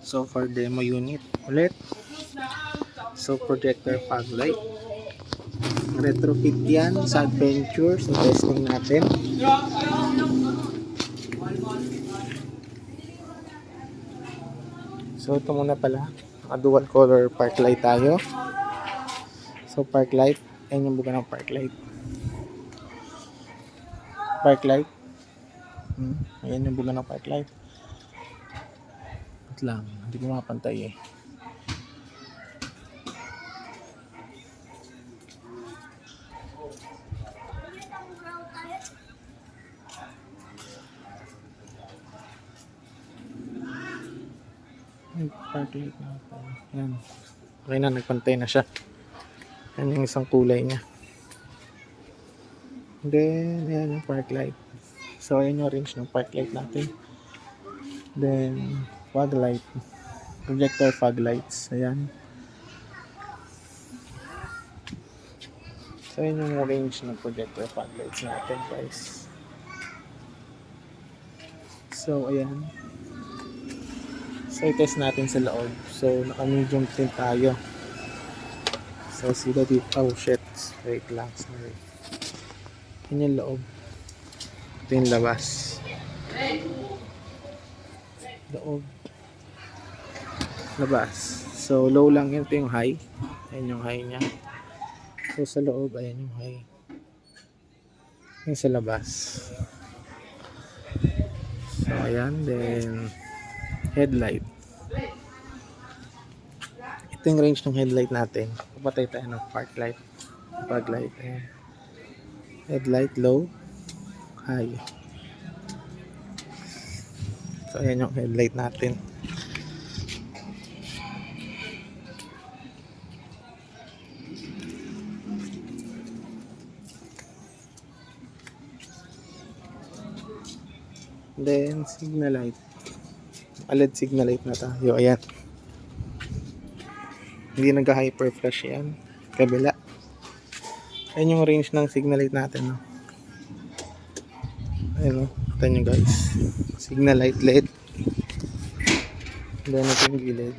So for demo unit ulit. So projector fog light. Retrofit yan sa Adventure. So testing natin. So ito muna pala. Naka dual color park light tayo. So park light. Ayan yung buka ng park light. Park light. Ayan yung buka ng park light. Ito lang. Hindi ko mapantay eh. Park light natin. Ayan. Okay na, nagpantay na siya. Ayan yung isang kulay niya. Then, ayan yung park light. So, ayan yung range ng park light natin. Then, fog light. Projector fog lights. Ayan. So, ayan yung range ng projector fog lights natin, guys. So, ayan. So, i-test natin sa loob. So, naka-medium tint tayo. So, sila dito. Oh, shit. Wait lang. Sorry. Yan yung loob. Ito yung labas. Loob. Labas. So, low lang yun. Ito yung high. Ayan yung high niya. So, sa loob, ayan yung high. Yung sa labas. So, ayan. Then, headlight. Ito yung range ng headlight natin. Papatay tayo ng park light. Fog light. Ayan. Headlight low, high. So, ayan yung headlight natin. Then, signal light. LED signal light na tayo. Ayan. Hindi nag-hyper flash yan. Kabila. Ayan yung range ng signal light natin. No? Ayan o. Ito nyo guys. Signal light LED. Then, ito yung gilid.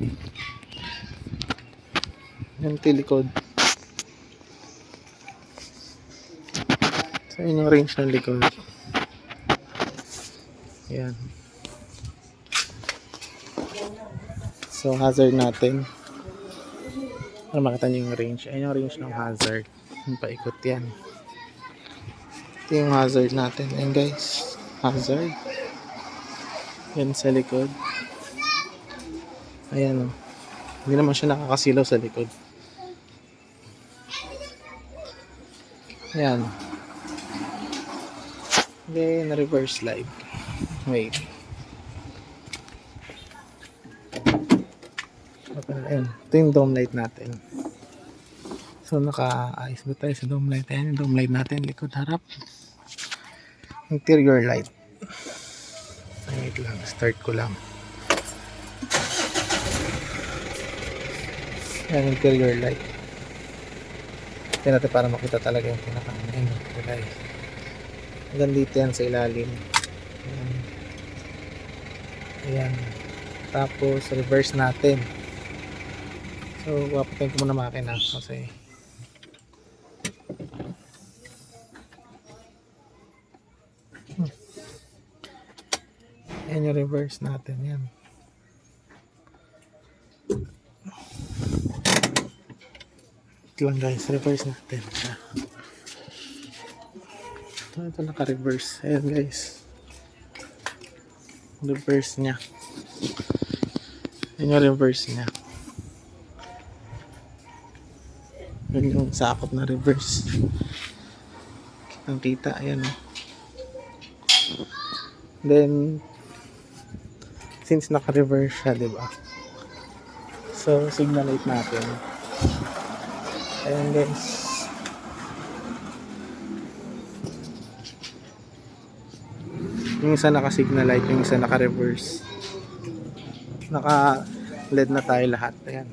Ayan ito yung likod. So, ayan yung range ng likod. Ayan. So, hazard natin. Para makita nyo yung range. Ayan yung range ng hazard. Yung paikot yan. Ito yung hazard natin. Ayan guys. Hazard. Yan sa likod. Ayan o. Hindi naman siya nakakasilaw sa likod. Ayan. Then, reverse slide. Wait. Ayan. Ito yung dome light natin. So, naka-ayos ba tayo sa dome light? Ayan yung dome light natin. Likod, harap. Interior light. Wait lang. Start ko lang. Ayan, interior light. Tignan natin para makita talaga yung pinaka-ayan. Kulay. Hanggang dito yan sa ilalim. Ayan. Ayan. Tapos, reverse natin. So, papatayin ko muna makina kasi yan yung reverse natin. Yan. Ito lang guys, reverse natin. Ito naka-reverse. Ayan guys. Reverse nya. Yan yung reverse nya. Yan yung sakop na reverse. Kitang kita. Ayan o. Then, since naka-reverse siya, diba? So, signal light natin. Ayan guys. Yung isa naka-signal light, yung isa naka-reverse. Naka-LED na tayo lahat. Ayan.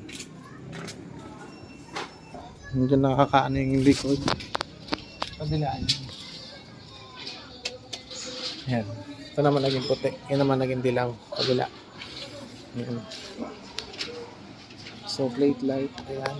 Medyo nakakaano yung likod. Kabilaan. Ayan. Ito naman naging puti. Yan naman naging dilaw. Kabila. Ayan. So, plate light. Ayan.